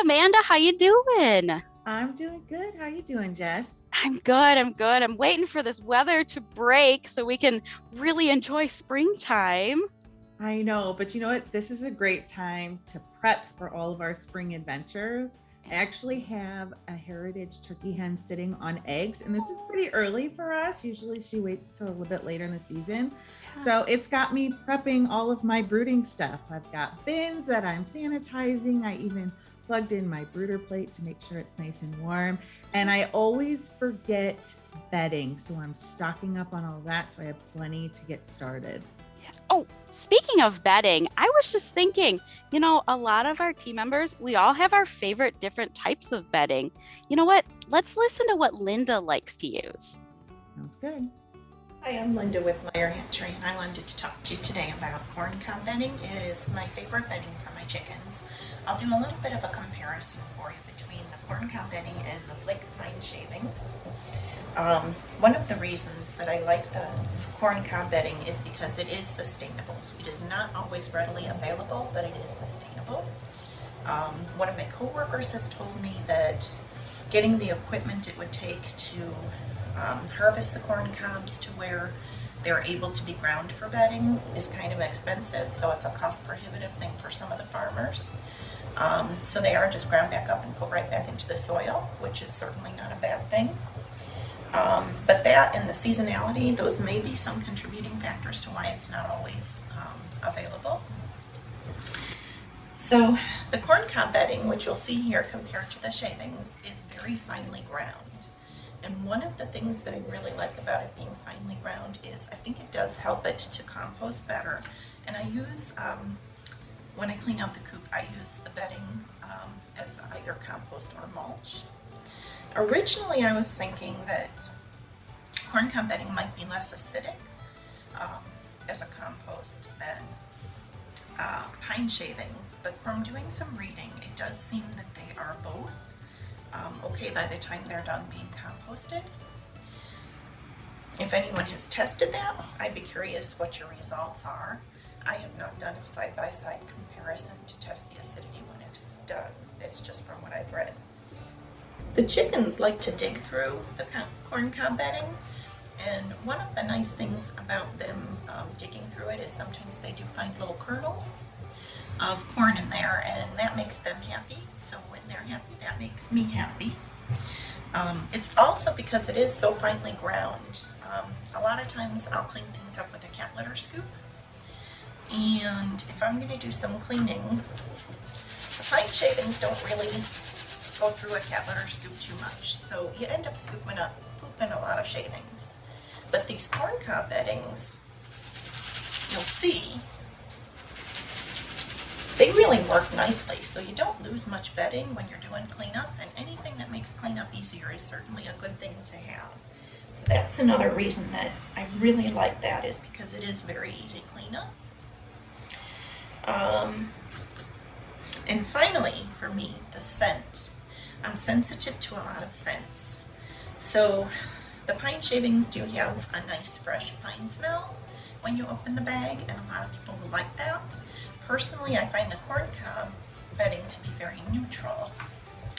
Amanda, how you doing? I'm doing good. How you doing, Jess? I'm good. I'm waiting for this weather to break so we can really enjoy springtime. I know, but you know what? This is a great time to prep for all of our spring adventures. I actually have a heritage turkey hen sitting on eggs, and this is pretty early for us. Usually she waits till a little bit later in the season. So it's got me prepping all of my brooding stuff. I've got bins that I'm sanitizing. I even plugged in my brooder plate to make sure it's nice and warm. And I always forget bedding. So I'm stocking up on all that. So I have plenty to get started. Oh, speaking of bedding, I was just thinking, a lot of our team members, we all have our favorite different types of bedding. You know what? Let's listen to what Linda likes to use. Sounds good. Hi, I'm Linda with Meyer Hatchery, and I wanted to talk to you today about Corncob Bedding. It is my favorite bedding for my chickens. I'll do a little bit of a comparison for you between the Corncob Bedding and the flake pine shavings. One of the reasons that I like the Corncob Bedding is because it is sustainable. It is not always readily available, but it is sustainable. One of my coworkers has told me that getting the equipment it would take to harvest the corn cobs to where they're able to be ground for bedding is kind of expensive, so it's a cost prohibitive thing for some of the farmers. So they are just ground back up and put right back into the soil, which is certainly not a bad thing. But that and the seasonality, those may be some contributing factors to why it's not always available. So the corncob bedding, which you'll see here compared to the shavings, is very finely ground. And one of the things that I really like about it being finely ground is I think it does help it to compost better. And I use, when I clean out the coop, I use the bedding as either compost or mulch. Originally, I was thinking that corncob bedding might be less acidic as a compost than pine shavings, but from doing some reading, it does seem that they are both okay by the time they're done being composted. If anyone has tested that, I'd be curious what your results are. I have not done a side-by-side comparison to test the acidity when it is done. It's just from what I've read. The chickens like to dig through the corncob bedding, and one of the nice things about them digging through it is sometimes they do find little kernels of corn in there, and that makes them happy. So when they're happy, that makes me happy. It's also because it is so finely ground. A lot of times I'll clean things up with a cat litter scoop, and if I'm going to do some cleaning, the pine shavings don't really go through a cat litter scoop too much, so you end up pooping a lot of shavings. But these corncob beddings, you'll see, they really work nicely, so you don't lose much bedding when you're doing cleanup, and anything that makes cleanup easier is certainly a good thing to have. So that's another reason that I really like that, is because it is very easy cleanup. And finally, for me, the scent. I'm sensitive to a lot of scents. So the pine shavings do have a nice fresh pine smell when you open the bag, and a lot of people will like that. Personally, I find the corncob bedding to be very neutral,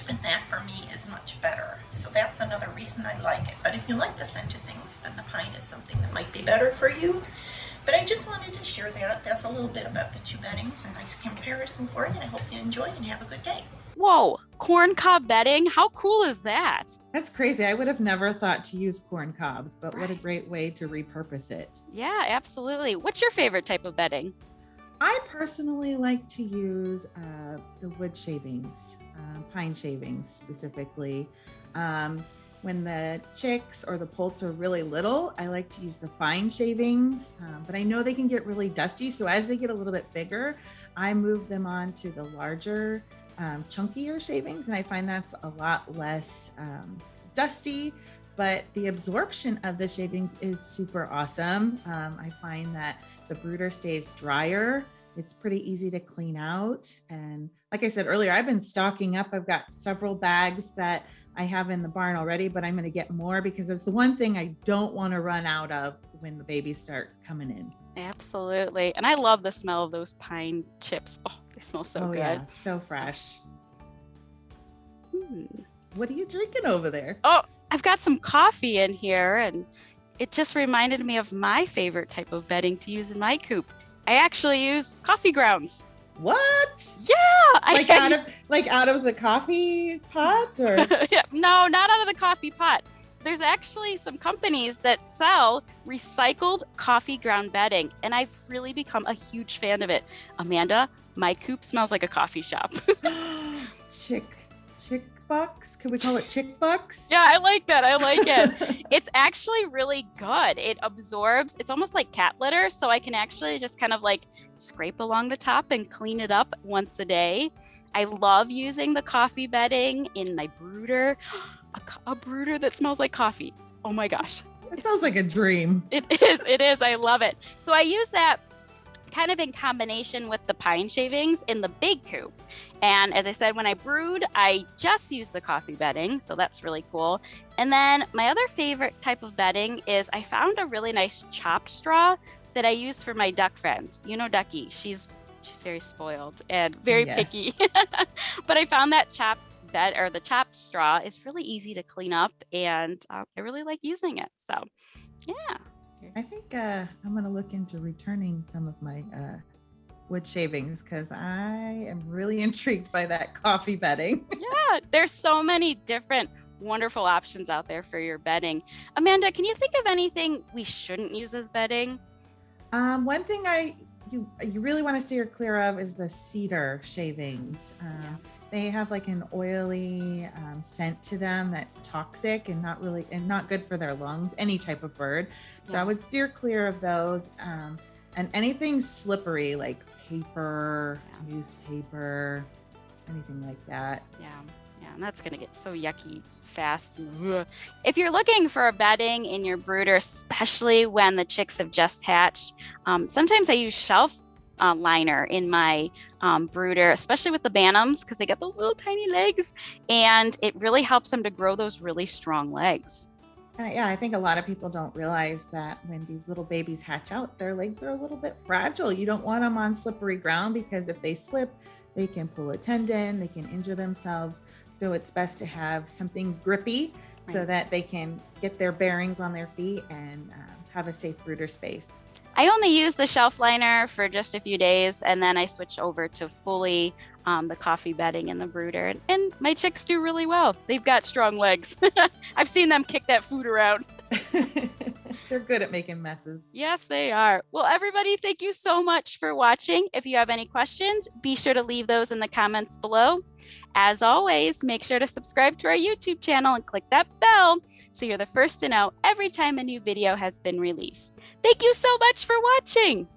and that for me is much better. So that's another reason I like it. But if you like the scent of things, then the pine is something that might be better for you. But I just wanted to share that. That's a little bit about the two beddings, a nice comparison for you, and I hope you enjoy and have a good day. Whoa, corncob bedding? How cool is that? That's crazy. I would have never thought to use corn cobs, but what a great way to repurpose it. Yeah, absolutely. What's your favorite type of bedding? I personally like to use the wood shavings, pine shavings specifically. When the chicks or the poults are really little, I like to use the fine shavings, but I know they can get really dusty. So as they get a little bit bigger, I move them on to the larger, chunkier shavings, and I find that's a lot less dusty, but the absorption of the shavings is super awesome. I find that the brooder stays drier. It's pretty easy to clean out. And like I said earlier, I've been stocking up. I've got several bags that I have in the barn already, but I'm going to get more because it's the one thing I don't want to run out of when the babies start coming in. Absolutely. And I love the smell of those pine chips. Oh, they smell so good. Yeah, so fresh. What are you drinking over there? Oh, I've got some coffee in here, and it just reminded me of my favorite type of bedding to use in my coop. I actually use coffee grounds. What? Yeah, out of the coffee pot or Yeah, no, not out of the coffee pot. There's actually some companies that sell recycled coffee ground bedding, and I've really become a huge fan of it. Amanda, my coop smells like a coffee shop. chick bucks? Can we call it chick bucks? Yeah, I like that. I like it. It's actually really good. It absorbs, it's almost like cat litter. So I can actually just kind of like scrape along the top and clean it up once a day. I love using the coffee bedding in my brooder. A brooder that smells like coffee. Oh my gosh. It sounds like a dream. It is. It is. I love it. So I use that kind of in combination with the pine shavings in the big coop. And as I said, when I brood, I just use the coffee bedding. So that's really cool. And then my other favorite type of bedding is I found a really nice chopped straw that I use for my duck friends. You know, Ducky, she's very spoiled and very picky. But I found that chopped bed or the chopped straw is really easy to clean up, and I really like using it. So yeah. I think I'm going to look into returning some of my wood shavings because I am really intrigued by that coffee bedding. Yeah, there's so many different wonderful options out there for your bedding. Amanda, can you think of anything we shouldn't use as bedding? One thing you really want to steer clear of is the cedar shavings. They have like an oily scent to them that's toxic and not good for their lungs, any type of bird. So I would steer clear of those. And anything slippery like paper, newspaper, anything like that. Yeah, and that's gonna get so yucky fast. If you're looking for a bedding in your brooder, especially when the chicks have just hatched, sometimes I use shelf liner in my brooder, especially with the bantams because they got those little tiny legs, and it really helps them to grow those really strong legs. I think a lot of people don't realize that when these little babies hatch out, their legs are a little bit fragile. You don't want them on slippery ground because if they slip, they can pull a tendon, they can injure themselves. So it's best to have something grippy so that they can get their bearings on their feet and have a safe brooder space. I only use the shelf liner for just a few days, and then I switch over to fully the coffee bedding in the brooder. And my chicks do really well. They've got strong legs. I've seen them kick that food around. They're good at making messes. Yes, they are. Well, everybody, thank you so much for watching. If you have any questions, be sure to leave those in the comments below. As always, make sure to subscribe to our YouTube channel and click that bell so you're the first to know every time a new video has been released. Thank you so much for watching.